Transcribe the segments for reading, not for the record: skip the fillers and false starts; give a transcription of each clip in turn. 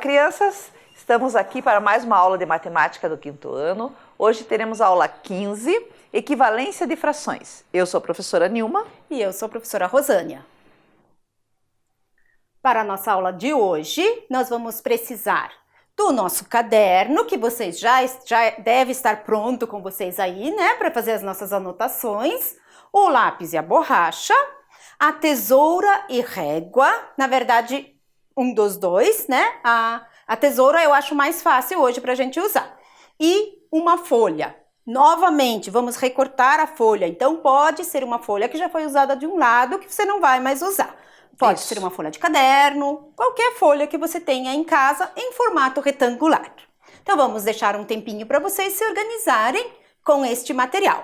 crianças! Estamos aqui para mais uma aula de matemática do quinto ano. Hoje teremos a aula 15, equivalência de frações. Eu sou a professora Nilma. E eu sou a professora Rosânia. Para a nossa aula de hoje, nós vamos precisar do nosso caderno, que vocês já deve estar pronto com vocês aí, né? Para fazer as nossas anotações, o lápis e a borracha, a tesoura e régua, na verdade, um dos dois, né? A tesoura eu acho mais fácil hoje para a gente usar. E uma folha. Novamente, vamos recortar a folha. Então, pode ser uma folha que já foi usada de um lado, que você não vai mais usar. Pode ser uma folha de caderno, qualquer folha que você tenha em casa em formato retangular. Então, vamos deixar um tempinho para vocês se organizarem com este material.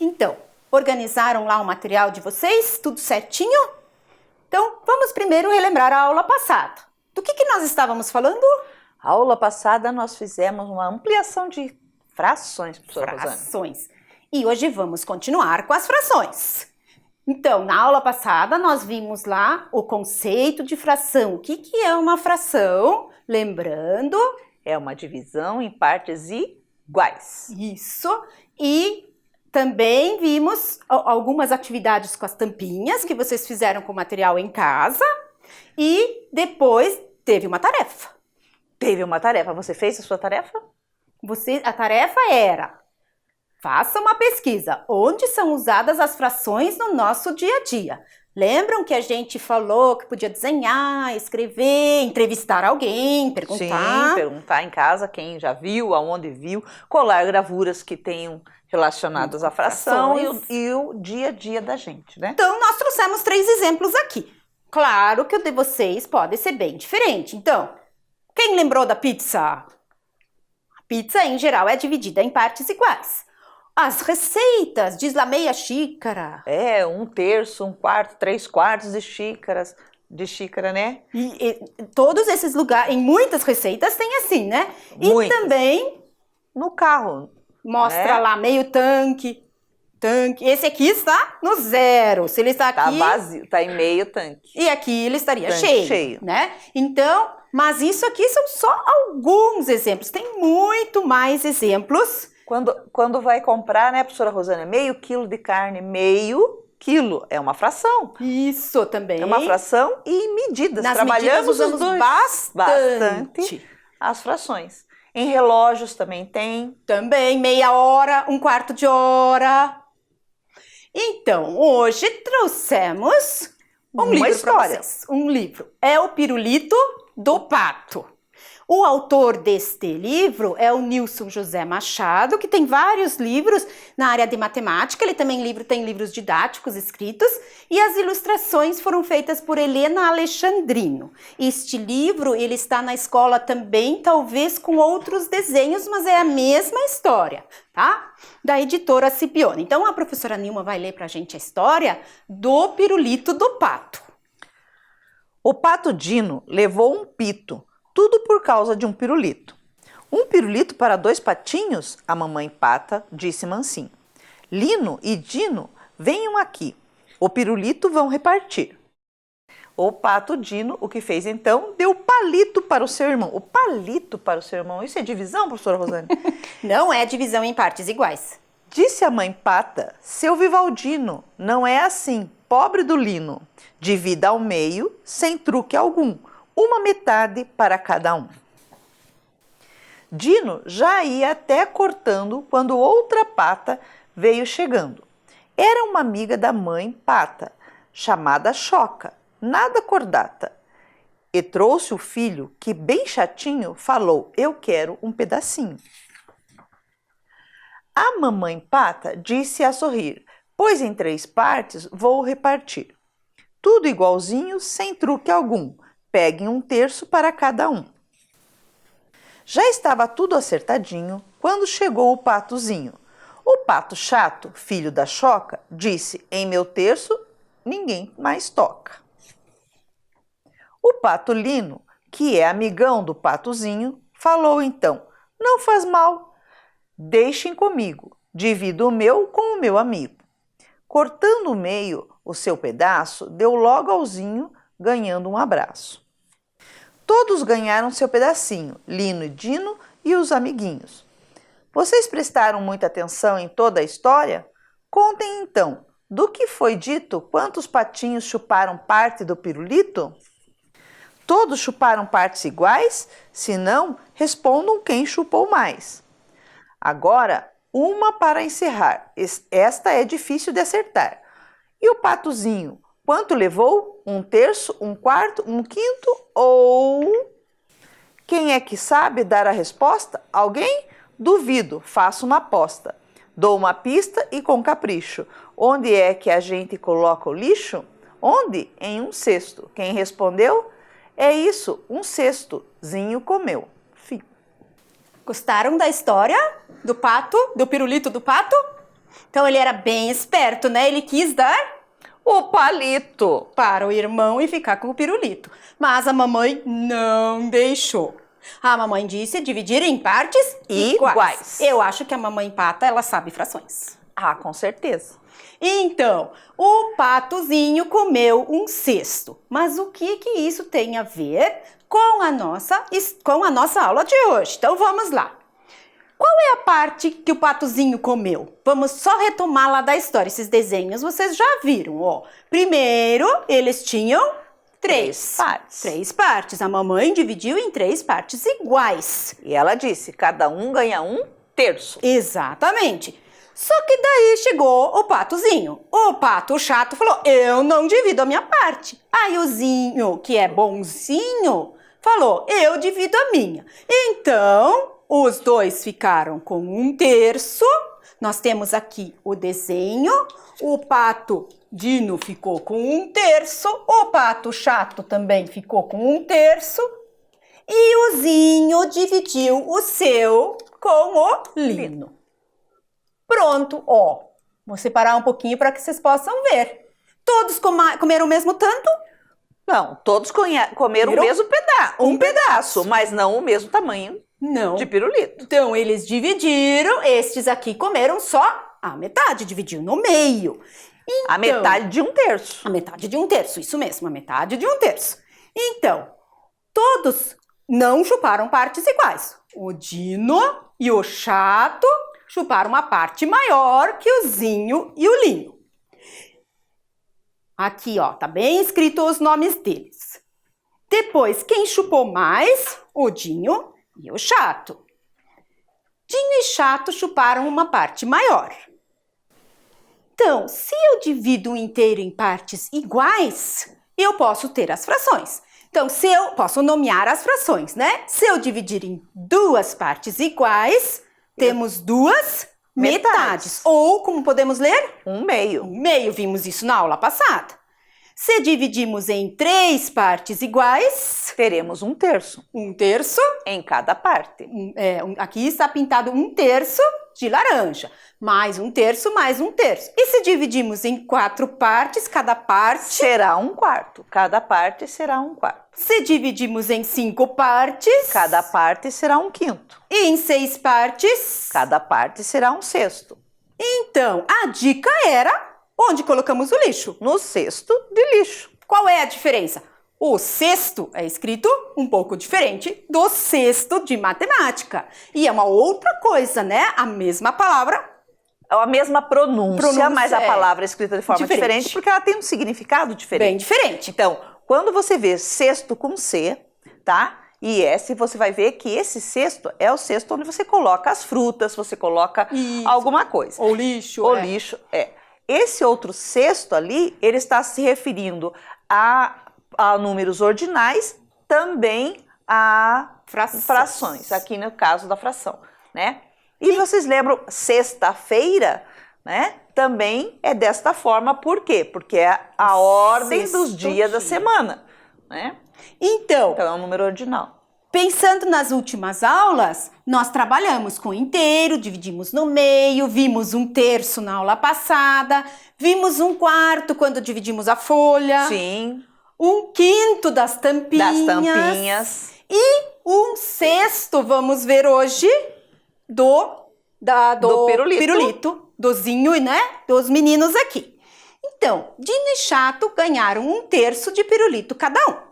Então, organizaram lá o material de vocês? Tudo certinho? Então, vamos primeiro relembrar a aula passada. Do que nós estávamos falando? A aula passada nós fizemos uma ampliação de frações, professora Rosânia. Frações. E hoje vamos continuar com as frações. Então, na aula passada nós vimos lá o conceito de fração. O que é uma fração? Lembrando... É uma divisão em partes iguais. Isso. E também vimos algumas atividades com as tampinhas que vocês fizeram com o material em casa. E depois teve uma tarefa. Teve uma tarefa. Você fez a sua tarefa? A tarefa era: faça uma pesquisa. Onde são usadas as frações no nosso dia a dia? Lembram que a gente falou que podia desenhar, escrever, entrevistar alguém, perguntar? Sim, perguntar em casa quem já viu, aonde viu, colar gravuras que tenham relacionadas à fração e o dia a dia da gente, né? Então, nós trouxemos 3 exemplos aqui. Claro que o de vocês pode ser bem diferente. Então, quem lembrou da pizza? A pizza, em geral, é dividida em partes iguais. As receitas, diz lá meia xícara. É, 1/3, 1/4, 3/4 de xícara, né? E todos esses lugares, em muitas receitas tem assim, né? Muitas. E também no carro. Mostra lá meio tanque. Esse aqui está no 0. Se ele está aqui... Está vazio, está em meio tanque. E aqui ele estaria cheio, né? Então, mas isso aqui são só alguns exemplos. Tem muito mais exemplos. Quando vai comprar, né, professora Rosânia, meio quilo de carne, meio quilo, é uma fração. Isso também. É uma fração e medidas. Nas Trabalhamos medidas usamos bastante as frações. Em relógios também tem. Também, meia hora, 1/4 de hora. Então, hoje trouxemos um livro para vocês. Um livro. É o Pirulito do Pato. O autor deste livro é o Nilson José Machado, que tem vários livros na área de matemática. Ele também tem livros didáticos escritos e as ilustrações foram feitas por Helena Alexandrino. Este livro ele está na escola também, talvez com outros desenhos, mas é a mesma história, tá? Da editora Scipione. Então a professora Nilma vai ler para a gente a história do Pirulito do Pato. O pato Dino levou um pito. Tudo por causa de um pirulito. Um pirulito para 2 patinhos? A mamãe pata disse mansinho. Lino e Dino venham aqui. O pirulito vão repartir. O pato Dino, o que fez então, deu palito para o seu irmão. O palito para o seu irmão, isso é divisão, professora Rosane? Não é divisão em partes iguais. Disse a mãe pata, seu Vivaldino, não é assim, pobre do lino. Divida ao meio, sem truque algum, uma metade para cada um. Dino já ia até cortando quando outra pata veio chegando. Era uma amiga da mãe pata, chamada Choca, nada cordata. E trouxe o filho que, bem chatinho, falou, eu quero um pedacinho. A mamãe pata disse a sorrir, pois em 3 partes vou repartir. Tudo igualzinho, sem truque algum, peguem 1/3 para cada um. Já estava tudo acertadinho quando chegou o patozinho. O pato chato, filho da Choca, disse, em meu terço ninguém mais toca. O pato Lino, que é amigão do patozinho, falou então, não faz mal, deixem comigo, divido o meu com o meu amigo. Cortando o meio, o seu pedaço, deu logo ao Zinho, ganhando um abraço. Todos ganharam seu pedacinho, Lino e Dino e os amiguinhos. Vocês prestaram muita atenção em toda a história? Contem então, do que foi dito, quantos patinhos chuparam parte do pirulito? Todos chuparam partes iguais? Se não, respondam quem chupou mais. Agora, uma para encerrar. Esta é difícil de acertar. E o patozinho, quanto levou? 1/3, 1/4, 1/5 ou... Quem é que sabe dar a resposta? Alguém? Duvido, faço uma aposta. Dou uma pista e com capricho. Onde é que a gente coloca o lixo? Onde? Em um cesto. Quem respondeu? É isso, um cesto. Zinho comeu. Fim. Gostaram da história do pato, do pirulito do pato? Então ele era bem esperto, né? Ele quis dar O palito para o irmão e ficar com o pirulito. Mas a mamãe não deixou. A mamãe disse dividir em partes iguais. Eu acho que a mamãe pata, ela sabe frações. Ah, com certeza. Então, o patozinho comeu um cesto. Mas o que isso tem a ver com a nossa aula de hoje? Então vamos lá. Qual é a parte que o patozinho comeu? Vamos só retomar lá da história. Esses desenhos vocês já viram, ó. Primeiro, eles tinham 3 partes. 3 partes. A mamãe dividiu em 3 partes iguais. E ela disse, cada um ganha 1/3. Exatamente. Só que daí chegou o patozinho. O pato chato falou, eu não divido a minha parte. Aí o Zinho, que é bonzinho, falou, eu divido a minha. Então, os dois ficaram com 1/3. Nós temos aqui o desenho. O pato Dino ficou com 1/3. O pato chato também ficou com 1/3. E o Zinho dividiu o seu com o Lino. Pronto, ó. Vou separar um pouquinho para que vocês possam ver. Todos comeram o mesmo tanto? Não, todos comeram o mesmo pedaço. Um pedaço, mas não o mesmo tamanho Não. de pirulito. Então, eles dividiram. Estes aqui comeram só a metade, dividiu no meio. Então, A metade de 1/3. A metade de 1/3, isso mesmo, a metade de 1/3. Então, todos não chuparam partes iguais. O Dino e o Chato chuparam uma parte maior que o Zinho e o Lino. Aqui, ó, tá bem escrito os nomes deles. Depois, quem chupou mais? O Dinho e o Chato. Dinho e Chato chuparam uma parte maior. Então, se eu divido o inteiro em partes iguais, eu posso ter as frações. Então, se eu posso nomear as frações, né? Se eu dividir em 2 partes iguais, temos 2 metades. Ou, como podemos ler? 1/2. 1/2, vimos isso na aula passada. Se dividimos em 3 partes iguais, Teremos 1/3 1/3. em cada parte. Aqui está pintado 1/3 de laranja. Mais 1/3, mais 1/3. E se dividimos em 4 partes, cada parte Será 1/4. Cada parte será 1/4. Se dividimos em 5 partes, Cada parte será 1/5. e em 6 partes, Cada parte será 1/6. então a dica era Onde colocamos o lixo? No cesto de lixo. Qual é a diferença? O cesto é escrito um pouco diferente do cesto de matemática. E é uma outra coisa, né? A mesma palavra. É a mesma pronúncia, mas a palavra é escrita de forma diferente porque ela tem um significado diferente. Bem diferente. Então, quando você vê cesto com C, tá? E S, você vai ver que esse cesto é o cesto onde você coloca as frutas, você coloca alguma coisa. Ou lixo. Ou lixo, é. Esse outro cesto ali, ele está se referindo a números ordinais, também a frações, aqui no caso da fração, né? E vocês lembram, sexta-feira, né? Também é desta forma, por quê? Porque é a ordem dos dias da semana, né? Então é um número ordinal. Pensando nas últimas aulas, nós trabalhamos com inteiro, dividimos no meio, vimos um terço na aula passada, vimos um quarto quando dividimos a folha. Sim. Um quinto das tampinhas. E um sexto, vamos ver hoje, do pirulito, dozinho, né? Dos meninos aqui. Então, Dino e Chato ganharam um terço de pirulito cada um.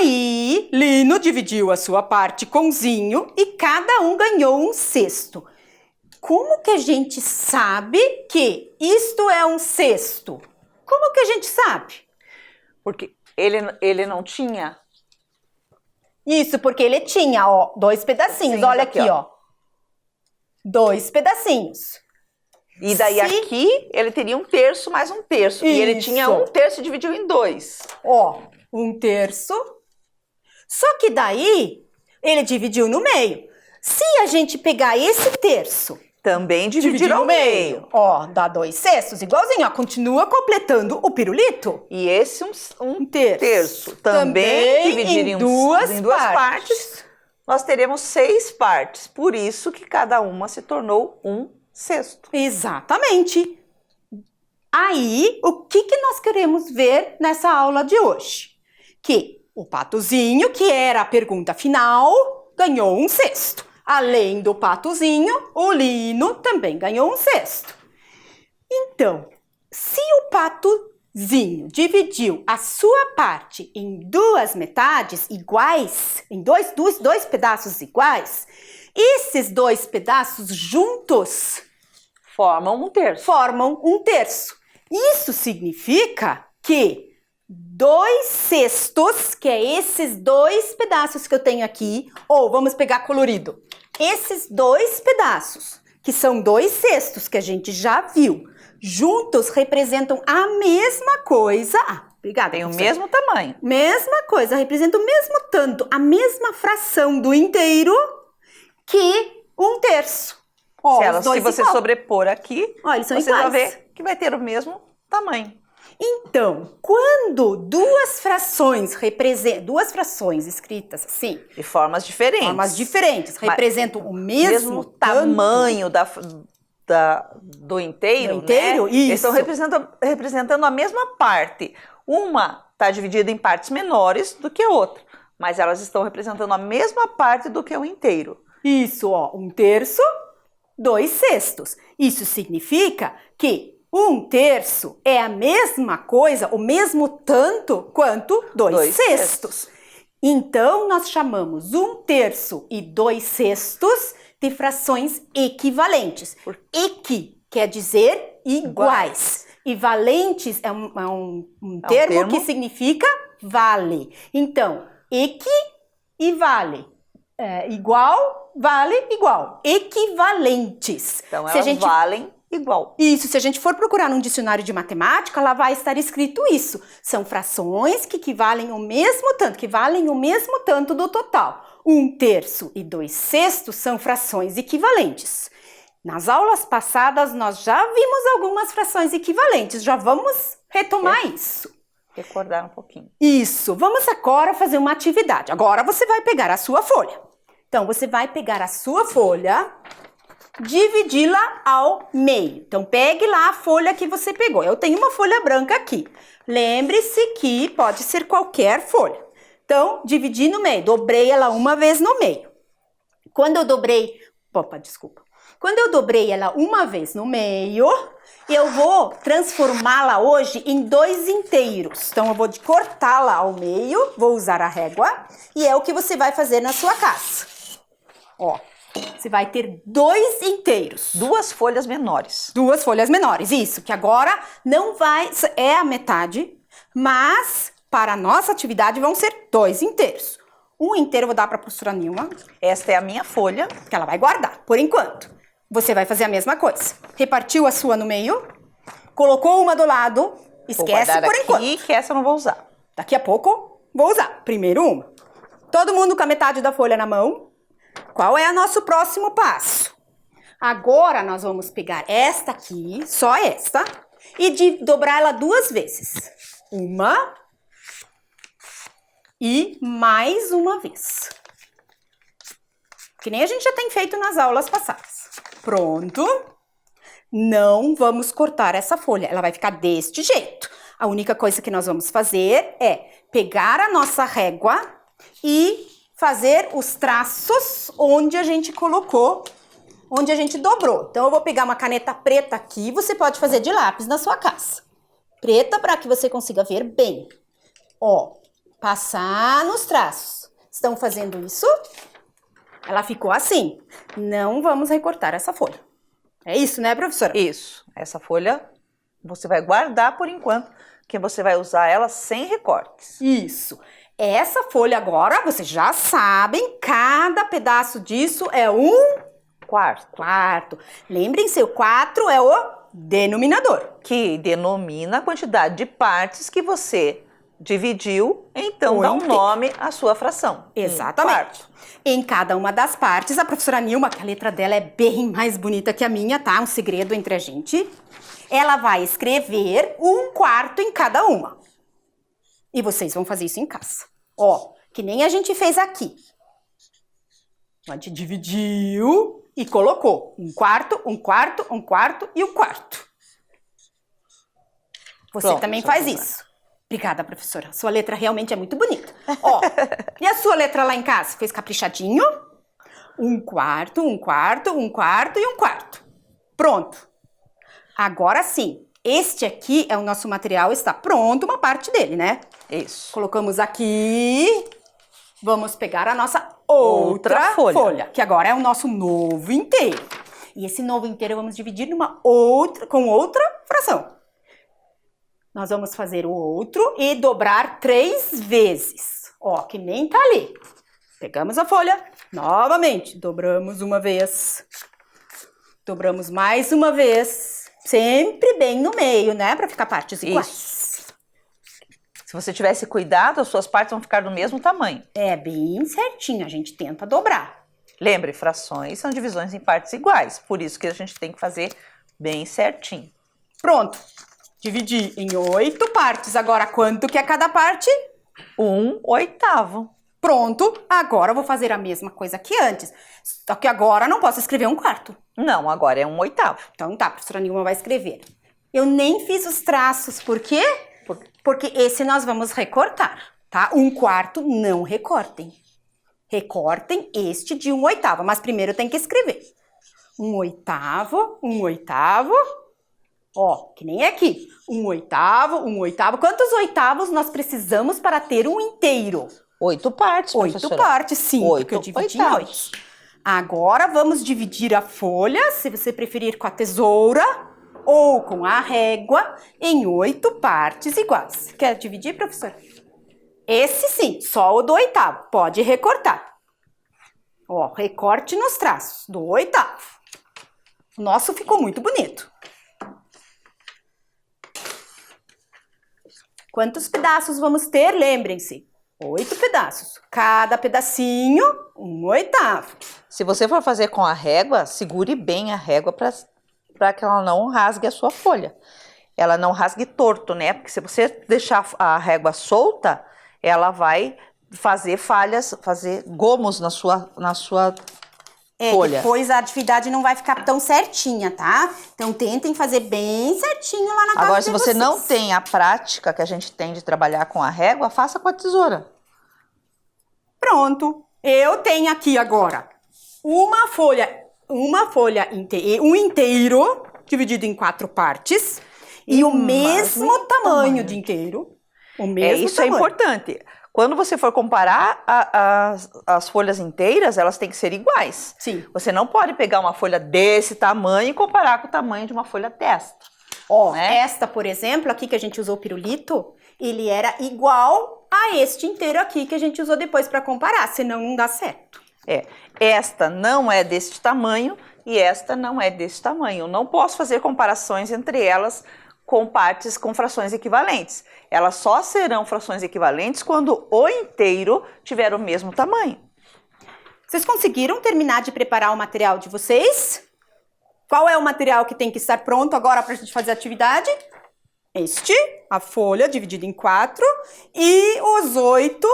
Aí, Lino dividiu a sua parte com Zinho e cada um ganhou um cesto. Como que a gente sabe que isto é um cesto? Como que a gente sabe? Porque ele não tinha. Isso, porque ele tinha, ó, 2 pedacinhos. Olha aqui, ó. 2 pedacinhos. E daí aqui ele teria um terço mais um terço. Isso. E ele tinha um terço e dividiu em 2. Ó, um terço. Só que daí ele dividiu no meio. Se a gente pegar esse terço, também dividir ao meio. Ó, dá 2 cestos, igualzinho, ó, continua completando o pirulito. E esse um terço. Também dividir em duas partes. Nós teremos 6 partes. Por isso que cada uma se tornou um cesto. Exatamente. Aí, o que nós queremos ver nessa aula de hoje? Que o Patozinho, que era a pergunta final, ganhou um cesto. Além do Patozinho, o Lino também ganhou um cesto. Então, se o Patozinho dividiu a sua parte em 2 metades iguais, em dois pedaços iguais, esses 2 pedaços juntos formam um terço. Isso significa que 2 cestos, que é esses 2 pedaços que eu tenho aqui, ou vamos pegar colorido, esses 2 pedaços, que são 2 cestos que a gente já viu, juntos representam a mesma coisa. Obrigada. Tem o mesmo tamanho. Mesma coisa, representa o mesmo tanto, a mesma fração do inteiro que um terço. Ó, se você sobrepor aqui, ó, eles são você vai ver que vai ter o mesmo tamanho. Então, quando 2 frações escritas assim, de formas diferentes, representam o mesmo tamanho do inteiro, né? Isso. Eles estão representando a mesma parte. Uma está dividida em partes menores do que a outra, mas elas estão representando a mesma parte do que o inteiro. Isso, ó, um terço, 2 cestos. Isso significa que um terço é a mesma coisa, o mesmo tanto quanto 2 cestos. Então, nós chamamos um terço e 2 cestos de frações equivalentes. Equi quer dizer iguais. E valentes é um termo que significa vale. Então, equi e vale. Igual, vale, igual. Equivalentes. Então, elas valem igual. Isso, se a gente for procurar num dicionário de matemática, lá vai estar escrito isso. São frações que equivalem ao mesmo tanto, que valem o mesmo tanto do total. Um terço e 2 cestos são frações equivalentes. Nas aulas passadas, nós já vimos algumas frações equivalentes. Já vamos retomar isso. Recordar um pouquinho. Isso. Vamos agora fazer uma atividade. Agora você vai pegar a sua folha. Então, você vai pegar a sua folha, dividi-la ao meio. Então, pegue lá a folha que você pegou. Eu tenho uma folha branca aqui. Lembre-se que pode ser qualquer folha. Então, dividi no meio. Dobrei ela uma vez no meio. Quando eu dobrei... Opa, desculpa. Quando eu dobrei ela uma vez no meio, eu vou transformá-la hoje em 2 inteiros. Então, eu vou cortá-la ao meio, vou usar a régua, e é o que você vai fazer na sua casa. Ó, você vai ter 2 inteiros. 2 folhas menores. 2 folhas menores, isso, que agora não vai, é a metade, mas para a nossa atividade vão ser 2 inteiros. Um inteiro eu vou dar para a professora Nilma. Esta é a minha folha. Que ela vai guardar, por enquanto. Você vai fazer a mesma coisa. Repartiu a sua no meio, colocou uma do lado, esquece por enquanto. Aqui, que essa eu não vou usar. Daqui a pouco, vou usar. Primeiro uma. Todo mundo com a metade da folha na mão. Qual é o nosso próximo passo? Agora, nós vamos pegar esta aqui, só esta, e dobrar ela 2 vezes. Uma e mais uma vez. Que nem a gente já tem feito nas aulas passadas. Pronto. Não vamos cortar essa folha, ela vai ficar deste jeito. A única coisa que nós vamos fazer é pegar a nossa régua e fazer os traços onde a gente colocou, onde a gente dobrou. Então, eu vou pegar uma caneta preta aqui, você pode fazer de lápis na sua casa. Preta para que você consiga ver bem. Ó, passar nos traços. Estão fazendo isso? Ela ficou assim. Não vamos recortar essa folha. É isso, né, professora? Isso. Essa folha você vai guardar por enquanto, que você vai usar ela sem recortes. Isso. Essa folha agora, vocês já sabem, cada pedaço disso é um quarto. Lembrem-se, o 4 é o denominador. Que denomina a quantidade de partes que você dividiu, então dá um nome à sua fração. Exatamente. Em cada uma das partes, a professora Nilma, que a letra dela é bem mais bonita que a minha, tá? Um segredo entre a gente. Ela vai escrever 1/4 em cada uma. E vocês vão fazer isso em casa. Ó, que nem a gente fez aqui. A gente dividiu e colocou 1/4, 1/4, 1/4 e 1/4. Você Pronto, também faz isso. Obrigada, professora. Sua letra realmente é muito bonita. Ó, e a sua letra lá em casa? Fez caprichadinho? 1/4, 1/4, 1/4 e 1/4. Pronto. Agora sim, este aqui é o nosso material, está pronto, uma parte dele, né? Isso. Colocamos aqui. Vamos pegar a nossa outra folha, que agora é o nosso novo inteiro. E esse novo inteiro vamos dividir com outra fração. Nós vamos fazer o outro e dobrar 3 vezes. Ó, que nem tá ali. Pegamos a folha, novamente, dobramos uma vez. Dobramos mais uma vez. Sempre bem no meio, né? Para ficar partes iguais. Isso. Se você tivesse cuidado, as suas partes vão ficar do mesmo tamanho. É bem certinho, a gente tenta dobrar. Lembre, frações são divisões em partes iguais. Por isso que a gente tem que fazer bem certinho. Pronto. Dividi em 8 partes. Agora, quanto que é cada parte? 1/8. Pronto. Agora eu vou fazer a mesma coisa que antes. Só que agora não posso escrever 1/4. Não, agora é 1/8. Então tá, a professora Nilma vai escrever. Eu nem fiz os traços, por quê? Porque esse nós vamos recortar, tá? 1/4 não recortem. Recortem este de 1/8, mas primeiro tem que escrever. 1/8, 1/8. Ó, que nem aqui. 1/8, 1/8. Quantos oitavos nós precisamos para ter um inteiro? 8 partes, 8 professora. partes, sim, porque eu dividi em 8. Agora vamos dividir a folha, se você preferir com a tesoura ou com a régua, em 8 partes iguais. Quer dividir, professora? Esse sim, só o do oitavo. Pode recortar. Ó, recorte nos traços do oitavo. O nosso ficou muito bonito. Quantos pedaços vamos ter? Lembrem-se. 8 pedaços. Cada pedacinho, 1/8. Se você for fazer com a régua, segure bem a régua para que ela não rasgue a sua folha. Ela não rasgue torto, né? Porque se você deixar a régua solta, ela vai fazer falhas, fazer gomos na sua folha. Depois a atividade não vai ficar tão certinha, tá? Então tentem fazer bem certinho lá na casa Agora, de se você vocês. não tem a prática que a gente tem de trabalhar com a régua, faça com a tesoura. Pronto. Eu tenho aqui agora uma folha uma folha um inteiro dividido em 4 partes e o mesmo tamanho de inteiro. O mesmo isso tamanho. É importante. Quando você for comparar as folhas inteiras, elas têm que ser iguais. Sim. Você não pode pegar uma folha desse tamanho e comparar com o tamanho de uma folha desta. Ó, né? Esta, por exemplo, aqui que a gente usou o pirulito, ele era igual a este inteiro aqui que a gente usou depois para comparar, senão não dá certo. Esta não é deste tamanho e esta não é deste tamanho. Eu não posso fazer comparações entre elas com frações equivalentes. Elas só serão frações equivalentes quando o inteiro tiver o mesmo tamanho. Vocês conseguiram terminar de preparar o material de vocês? Qual é o material que tem que estar pronto agora para a gente fazer a atividade? A folha dividida em 4 e os 8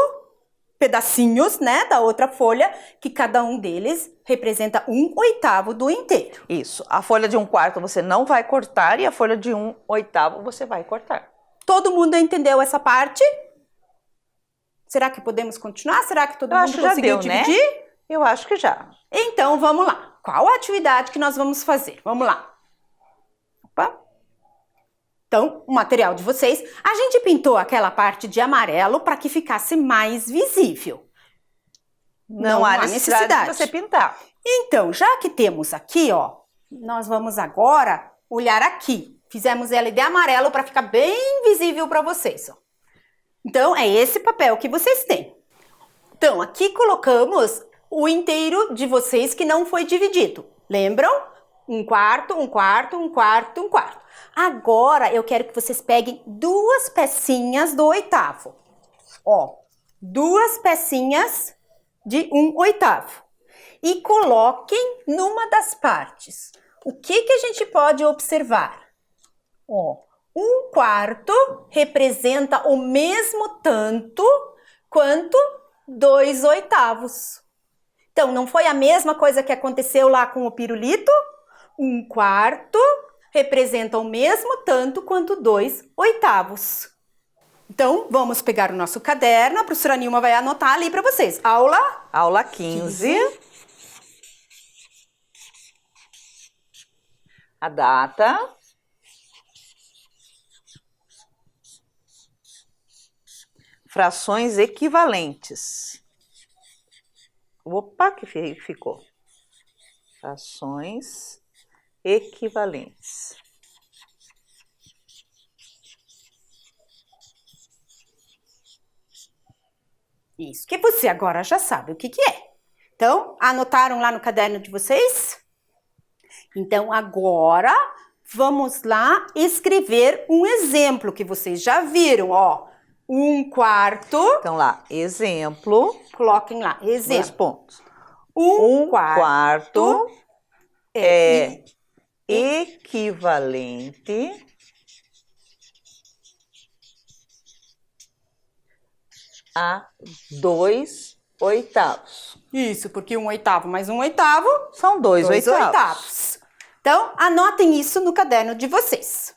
pedacinhos, né, da outra folha, que cada um deles representa 1/8 do inteiro. Isso. A folha de 1/4 você não vai cortar e a folha de 1/8 você vai cortar. Todo mundo entendeu essa parte? Será que podemos continuar? Será que todo mundo conseguiu dividir? Né? Eu acho que já. Então, vamos lá. Qual a atividade que nós vamos fazer? Vamos lá. Opa. Então, o material de vocês, a gente pintou aquela parte de amarelo para que ficasse mais visível. Não há necessidade de você pintar. Então, já que temos aqui, ó, nós vamos agora olhar aqui. Fizemos ela de amarelo para ficar bem visível para vocês, ó. Então, é esse papel que vocês têm. Então, aqui colocamos o inteiro de vocês que não foi dividido. Lembram? 1/4, 1/4, 1/4, 1/4. Agora, eu quero que vocês peguem 2 pecinhas do 1/8. Ó, 2 pecinhas de 1/8. E coloquem numa das partes. O que a gente pode observar? Ó, 1/4 representa o mesmo tanto quanto 2/8. Então, não foi a mesma coisa que aconteceu lá com o pirulito? 1/4 representa o mesmo tanto quanto 2/8. Então, vamos pegar o nosso caderno, a professora Nilma vai anotar ali para vocês. Aula 15. A data. Frações equivalentes. Opa, que ficou. Frações equivalentes. Isso, que você agora já sabe o que é. Então, anotaram lá no caderno de vocês? Então, agora, vamos lá escrever um exemplo que vocês já viram, ó. 1/4. Então, lá, exemplo. Coloquem lá, exemplo. 2 pontos. 1/4 é equivalente a 2/8. Isso, porque 1/8 mais 1/8 são 2/8. 2/8. Então, anotem isso no caderno de vocês.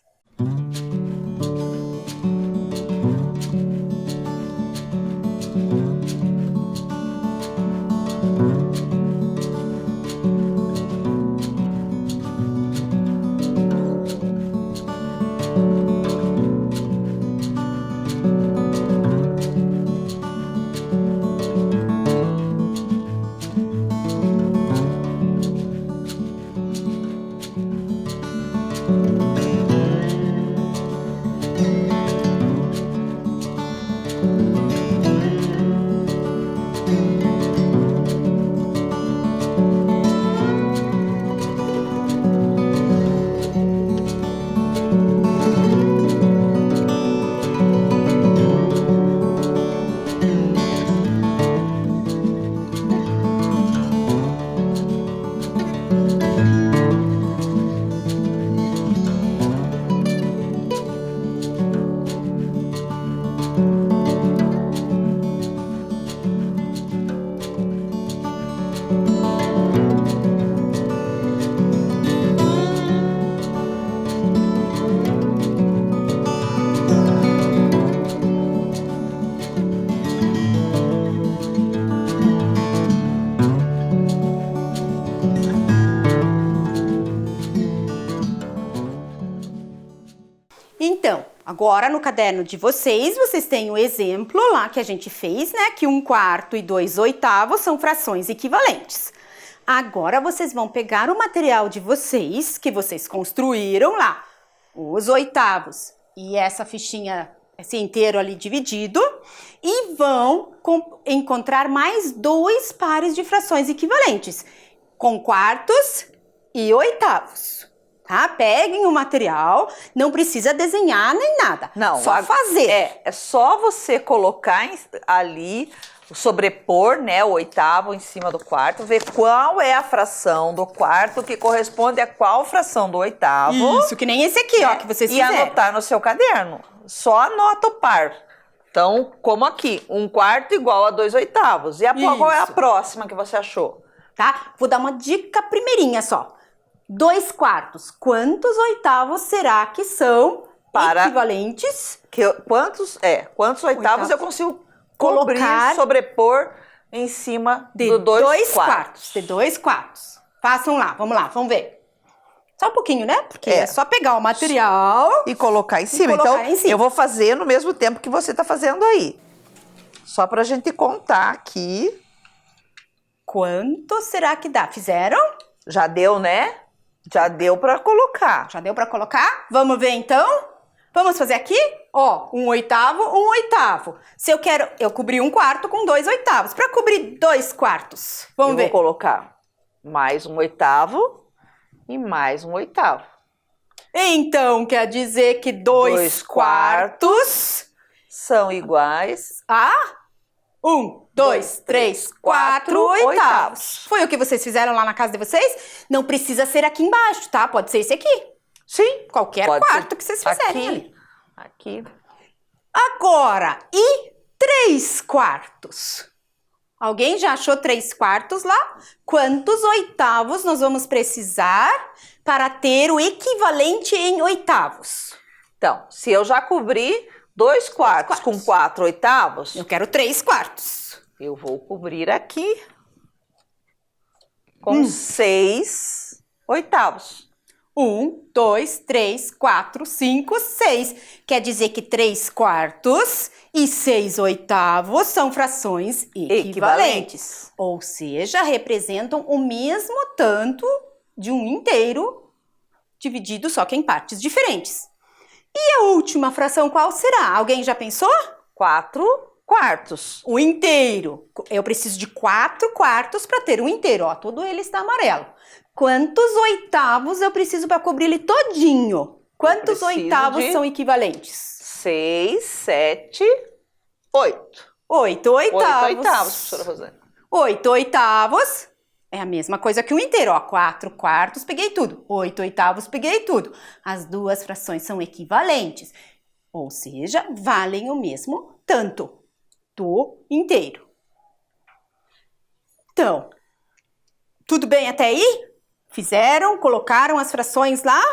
agora no caderno de vocês têm o exemplo lá que a gente fez, né? Que 1/4 e 2/8 são frações equivalentes. Agora vocês vão pegar o material de vocês, que vocês construíram lá, os oitavos e essa fichinha, esse inteiro ali dividido, e vão encontrar mais 2 pares de frações equivalentes, com quartos e oitavos. Tá? Peguem o material, não precisa desenhar nem nada, Não, só fazer. É só você colocar ali, sobrepor, né, o oitavo em cima do quarto, ver qual é a fração do quarto que corresponde a qual fração do oitavo. Isso, que nem esse aqui, ó, que vocês fizeram. E anotar no seu caderno. Só anota o par. Então, como aqui, 1/4 igual a 2/8. E qual é a próxima que você achou? Tá? Vou dar uma dica primeirinha só. 2/4. Quantos oitavos será que são equivalentes? Quantos oitavos eu consigo colocar, sobrepor em cima do 2/4? De 2/4. Façam lá, vamos ver. Só um pouquinho, né? Porque é só pegar o material e colocar em cima. Eu vou fazer no mesmo tempo que você está fazendo aí. Só para a gente contar aqui. Quanto será que dá? Fizeram? Já deu, né? Já deu para colocar. Já deu para colocar? Vamos ver então? Vamos fazer aqui? Ó, 1/8, 1/8. Se eu cobri 1/4 com 2/8. Para cobrir 2/4, vamos ver. Eu vou colocar mais 1/8 e mais 1/8. Então, quer dizer que 2/4 são iguais a 1, 2, 3, 4 oitavos. Foi o que vocês fizeram lá na casa de vocês? Não precisa ser aqui embaixo, tá? Pode ser esse aqui. Sim. Qualquer quarto que vocês fizerem. Aqui. Agora, e 3/4? Alguém já achou 3/4 lá? Quantos oitavos nós vamos precisar para ter o equivalente em oitavos? Então, se eu já cobri 2/4 com 4/8, eu quero 3/4. Eu vou cobrir aqui com 6/8. 1, 2, 3, 4, 5, 6. Quer dizer que 3/4 e 6/8 são frações equivalentes. Ou seja, representam o mesmo tanto de um inteiro dividido só que em partes diferentes. E a última fração qual será? Alguém já pensou? 4/4. O inteiro. Eu preciso de 4/4 para ter um inteiro. Ó, todo ele está amarelo. Quantos oitavos eu preciso para cobrir ele todinho? Quantos oitavos são equivalentes? 6, 7, 8. 8 oitavos. 8 oitavos, professora Rosane. 8 oitavos é a mesma coisa que um inteiro. Ó, 4/4, peguei tudo. 8 oitavos, peguei tudo. As duas frações são equivalentes. Ou seja, valem o mesmo tanto do inteiro. Então, tudo bem até aí? Fizeram, colocaram as frações lá?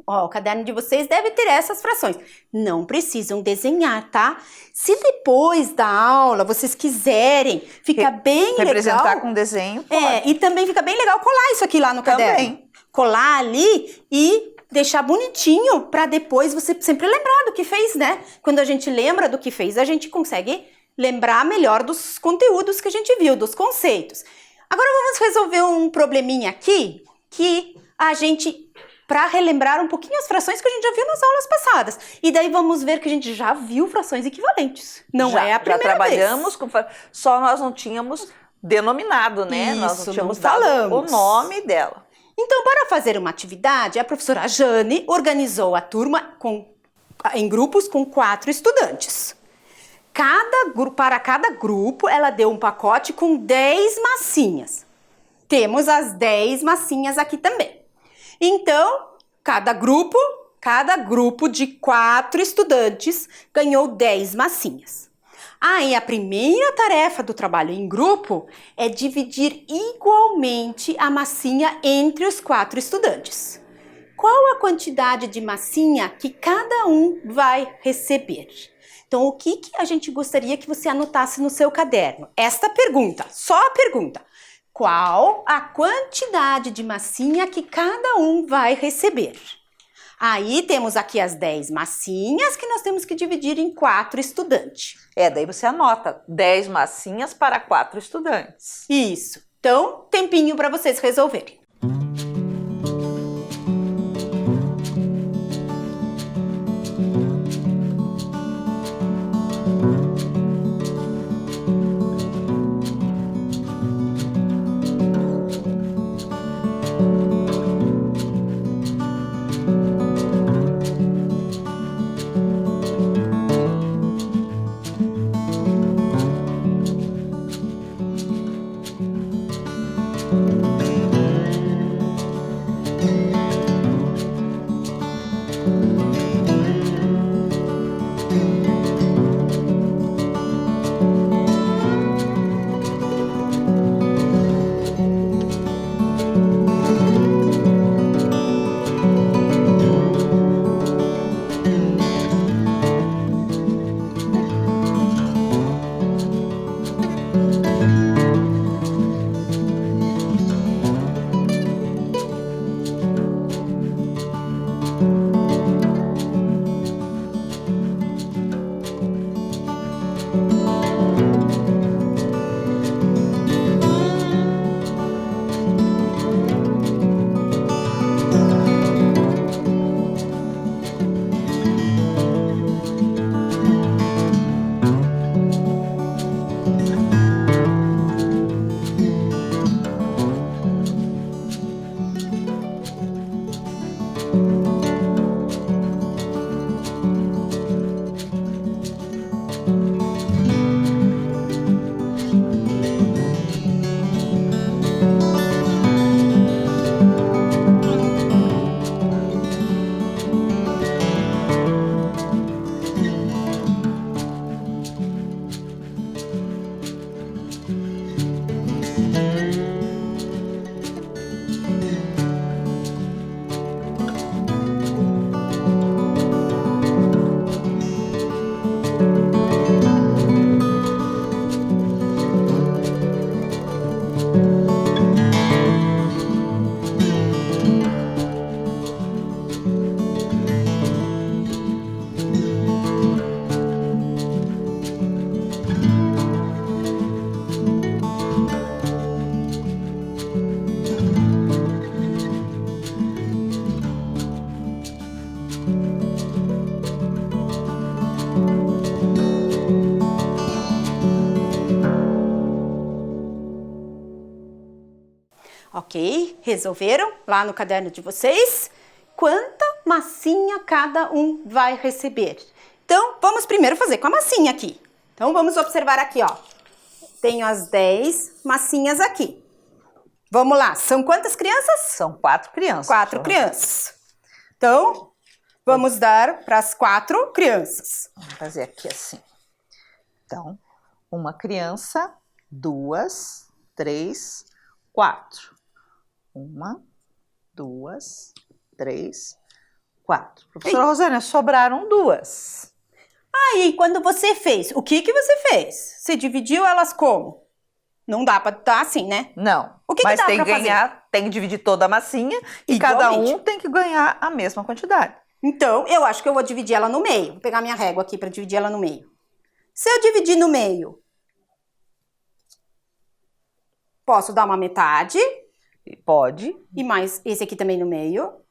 Ó, o caderno de vocês deve ter essas frações. Não precisam desenhar, tá? Se depois da aula vocês quiserem, fica bem legal. Representar com desenho, pode. E também fica bem legal colar isso aqui lá no caderno. Também. Colar ali e deixar bonitinho para depois você sempre lembrar do que fez, né? Quando a gente lembra do que fez, a gente consegue lembrar melhor dos conteúdos que a gente viu, dos conceitos. Agora vamos resolver um probleminha aqui que a gente, para relembrar um pouquinho as frações que a gente já viu nas aulas passadas. E daí vamos ver que a gente já viu frações equivalentes. Não é a primeira já trabalhamos vez. Só nós não tínhamos denominado, né? Isso, nós não tínhamos não dado falamos. o nome dela. Então, para fazer uma atividade, a professora Jane organizou a turma em grupos com 4 estudantes. Para cada grupo, ela deu um pacote com 10 massinhas. Temos as 10 massinhas aqui também. Então, cada grupo de 4 estudantes ganhou 10 massinhas. Aí, a primeira tarefa do trabalho em grupo é dividir igualmente a massinha entre os 4 estudantes. Qual a quantidade de massinha que cada um vai receber? Então, o que a gente gostaria que você anotasse no seu caderno? Esta pergunta, só a pergunta. Qual a quantidade de massinha que cada um vai receber? Aí temos aqui as 10 massinhas que nós temos que dividir em 4 estudantes. Daí você anota 10 massinhas para 4 estudantes. Isso. Então, tempinho para vocês resolverem. Ok? Resolveram lá no caderno de vocês? Quanta massinha cada um vai receber? Então, vamos primeiro fazer com a massinha aqui. Então, vamos observar aqui, ó. Tenho as 10 massinhas aqui. Vamos lá, são quantas crianças? São 4 crianças. 4 crianças. Então, vamos dar para as 4 crianças. Vamos fazer aqui assim. Então, uma criança, 2, 3, 4. 1, 2, 3, 4. Professora Rosânia, sobraram 2. Aí, quando você fez, o que você fez? Você dividiu elas como? Não dá para estar assim, né? Não, O que mas dá tem pra que ganhar, tem que dividir toda a massinha e cada um tem que ganhar a mesma quantidade. Então, eu acho que eu vou dividir ela no meio. Vou pegar minha régua aqui para dividir ela no meio. Se eu dividir no meio, posso dar uma metade. Pode. E mais esse aqui também no meio.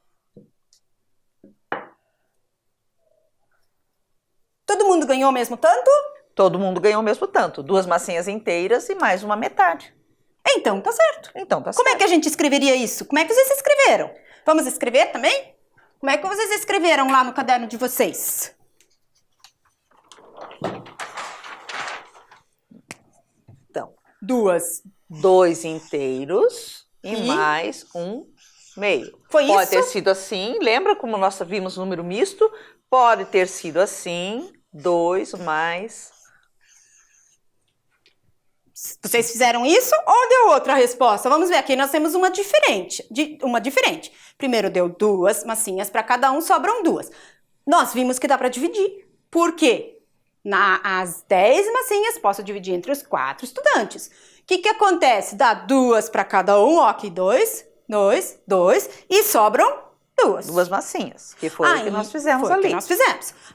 Todo mundo ganhou o mesmo tanto? Todo mundo ganhou o mesmo tanto. 2 massinhas inteiras e mais uma metade. Então tá certo. Então tá certo. Como é que a gente escreveria isso? Como é que vocês escreveram? Vamos escrever também? Como é que vocês escreveram lá no caderno de vocês? Então, 2 inteiros e mais um meio. Foi isso? Pode ter sido assim. Lembra como nós vimos número misto? Pode ter sido assim. 2 mais... Vocês fizeram isso ou deu outra resposta? Vamos ver aqui, nós temos uma diferente. Primeiro deu 2 massinhas para cada um, sobram 2. Nós vimos que dá para dividir. Por quê? As 10 massinhas posso dividir entre os 4 estudantes. O que acontece? Dá 2 para cada um, ó, aqui 2, 2, 2, e sobram Duas massinhas, que foi o que nós fizemos ali.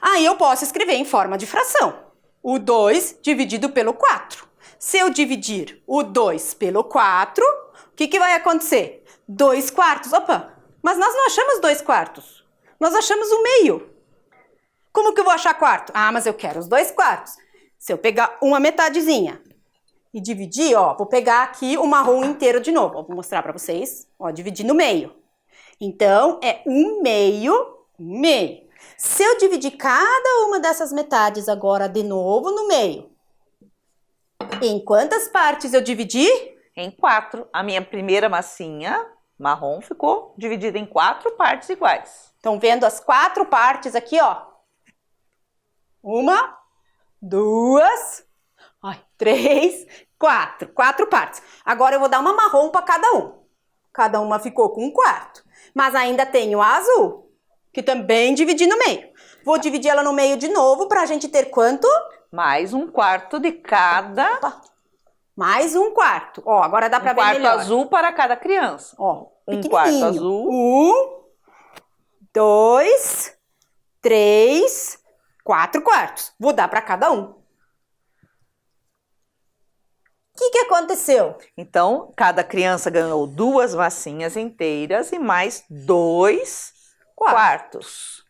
Aí eu posso escrever em forma de fração. O 2 dividido pelo 4. Se eu dividir o 2 pelo 4, o que vai acontecer? 2 quartos. Opa, mas nós não achamos 2 quartos. Nós achamos o meio. Como que eu vou achar quarto? Ah, mas eu quero os 2 quartos. Se eu pegar uma metadezinha e dividir, ó, vou pegar aqui o marrom inteiro de novo. Ó, vou mostrar para vocês. Ó, dividir no meio. Então, é um meio. Se eu dividir cada uma dessas metades agora de novo no meio, em quantas partes eu dividi? Em 4. A minha primeira massinha marrom ficou dividida em 4 partes iguais. Estão vendo as 4 partes aqui, ó? 1, 2, 3, 4. 4 partes. Agora eu vou dar uma marrom para cada um. Cada uma ficou com 1 quarto. Mas ainda tem o azul, que também dividi no meio. Vou dividir ela no meio de novo para a gente ter quanto? Mais 1 quarto de cada. Opa. Mais 1 quarto. Ó, agora dá para ver melhor. 1 quarto azul para cada criança. Ó, 1 quarto azul. 1, 2, 3, 4 quartos. Vou dar para cada um. O que aconteceu? Então, cada criança ganhou 2 massinhas inteiras e mais 2 quartos.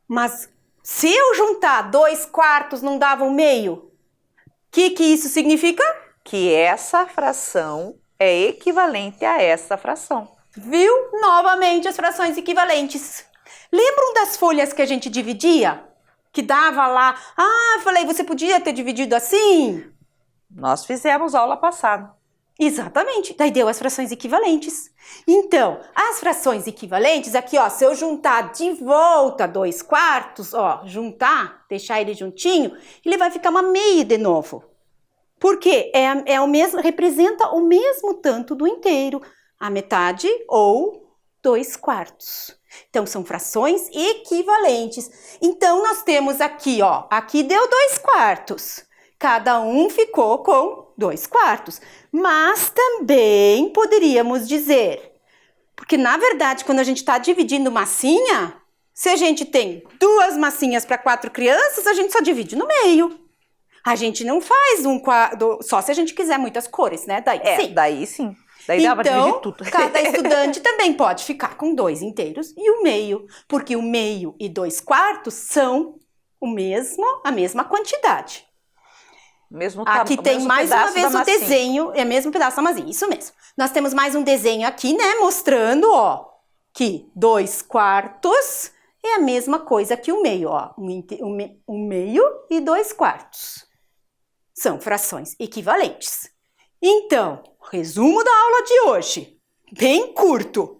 Mas se eu juntar 2 quartos não dava um meio, o que isso significa? Que essa fração é equivalente a essa fração. Viu? Novamente as frações equivalentes. Lembram das folhas que a gente dividia? Que dava lá, eu falei, você podia ter dividido assim? Nós fizemos aula passada. Exatamente, daí deu as frações equivalentes. Então, as frações equivalentes, aqui ó, se eu juntar de volta 2 quartos, ó, deixar ele juntinho, ele vai ficar uma meia de novo. Por quê? É o mesmo, representa o mesmo tanto do inteiro, a metade ou 2 quartos. Então, são frações equivalentes. Então, nós temos aqui, ó, aqui deu 2 quartos. Cada um ficou com 2 quartos. Mas também poderíamos dizer, porque na verdade quando a gente está dividindo massinha, se a gente tem 2 massinhas para 4 crianças, a gente só divide no meio. A gente não faz só se a gente quiser muitas cores, né? Daí sim. Daí dá para dividir tudo. Cada estudante também pode ficar com 2 inteiros e o meio, porque o meio e 2 quartos são a mesma quantidade. Aqui tem mais uma vez o desenho, é o mesmo pedaço da massinha, isso mesmo. Nós temos mais um desenho aqui, né, mostrando, ó, que 2 quartos é a mesma coisa que o meio, ó, um meio e 2 quartos. São frações equivalentes. Então, resumo da aula de hoje, bem curto.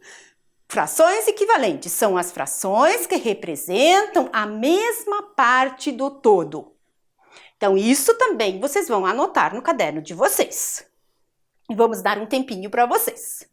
Frações equivalentes são as frações que representam a mesma parte do todo. Então, isso também vocês vão anotar no caderno de vocês. E vamos dar um tempinho para vocês.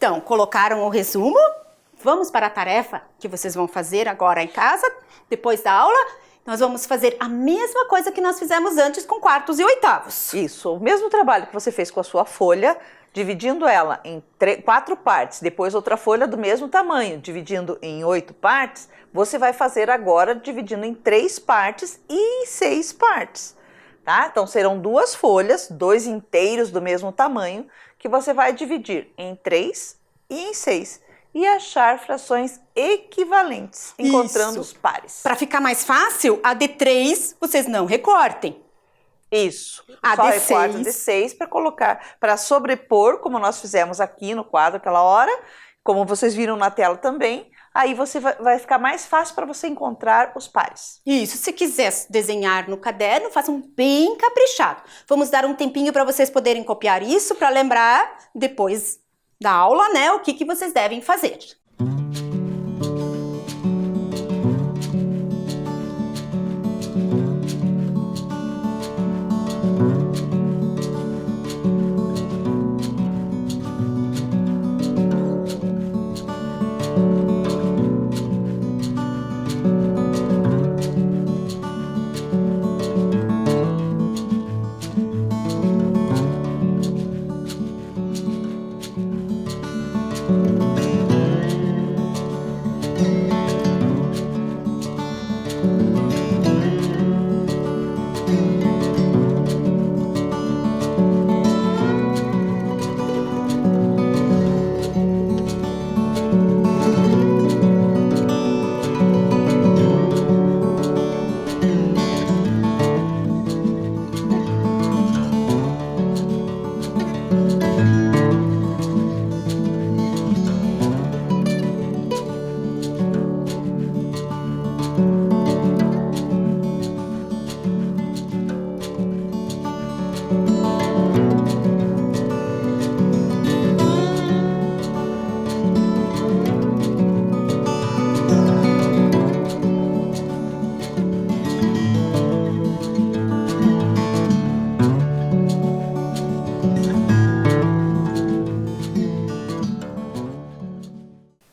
Então, colocaram o resumo? Vamos para a tarefa que vocês vão fazer agora em casa, depois da aula. Nós vamos fazer a mesma coisa que nós fizemos antes com quartos e oitavos. Isso, o mesmo trabalho que você fez com a sua folha, dividindo ela em 4 partes, depois outra folha do mesmo tamanho, dividindo em 8 partes, você vai fazer agora dividindo em 3 partes e em 6 partes. Tá? Então serão 2 folhas, 2 inteiros do mesmo tamanho, que você vai dividir em 3 e em 6 e achar frações equivalentes, encontrando os pares. Para ficar mais fácil, a de 3 vocês não recortem. Isso. A Só de recorta de 6 para colocar, para sobrepor, como nós fizemos aqui no quadro aquela hora, como vocês viram na tela também. Aí você vai ficar mais fácil para você encontrar os pares. Isso, se quiser desenhar no caderno, façam bem caprichado. Vamos dar um tempinho para vocês poderem copiar isso, para lembrar depois da aula, né, o que vocês devem fazer.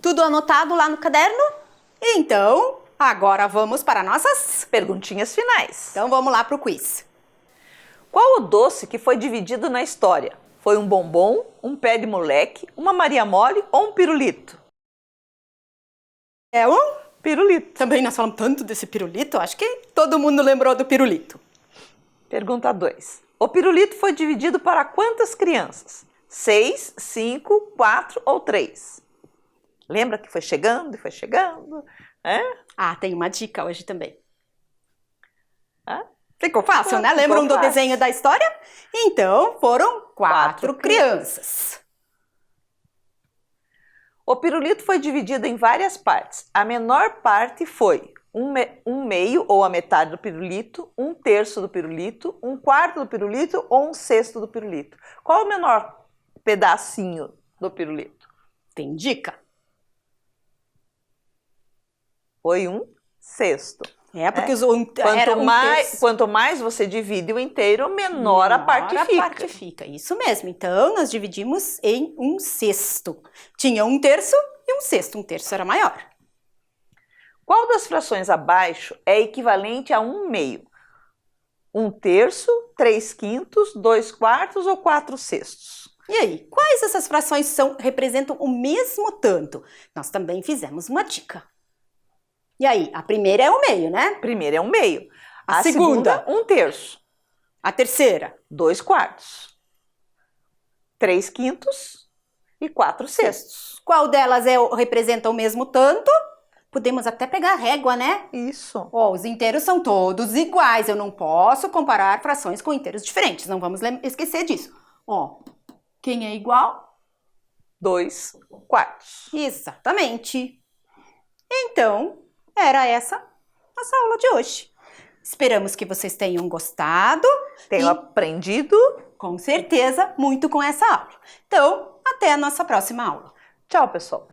Tudo anotado lá no caderno? Então, agora vamos para nossas perguntinhas finais. Então vamos lá para o quiz. Qual o doce que foi dividido na história? Foi um bombom, um pé de moleque, uma Maria Mole ou um pirulito? É um pirulito. Também nós falamos tanto desse pirulito, acho que todo mundo lembrou do pirulito. Pergunta 2. O pirulito foi dividido para quantas crianças? 6, 5, 4 ou 3? Lembra que foi chegando e foi chegando? Ah, tem uma dica hoje também. Ah? Ficou fácil, né? Lembram do desenho da história? Então, foram 4 crianças. O pirulito foi dividido em várias partes. A menor parte foi um meio ou a metade do pirulito, 1/3 do pirulito, 1/4 do pirulito ou 1/6 do pirulito. Qual o menor pedacinho do pirulito? Tem dica? Foi 1/6. É, porque quanto mais você divide o inteiro, menor a parte fica. Isso mesmo. Então, nós dividimos em 1/6. Tinha 1/3 e 1/6. 1/3 era maior. Qual das frações abaixo é equivalente a 1/2? 1/3, 3/5, 2/4 ou 4/6? E aí, quais dessas frações representam o mesmo tanto? Nós também fizemos uma dica. E aí, a primeira é o meio, né? A primeira é um meio. A segunda, 1/3. A terceira, 2/4. 3/5 e 4/6. Qual delas representa o mesmo tanto? Podemos até pegar a régua, né? Isso. Os inteiros são todos iguais. Eu não posso comparar frações com inteiros diferentes. Não vamos esquecer disso. Quem é igual? 2/4. Exatamente. Então, era essa nossa aula de hoje. Esperamos que vocês tenham gostado. Tenham aprendido. Com certeza, muito com essa aula. Então, até a nossa próxima aula. Tchau, pessoal.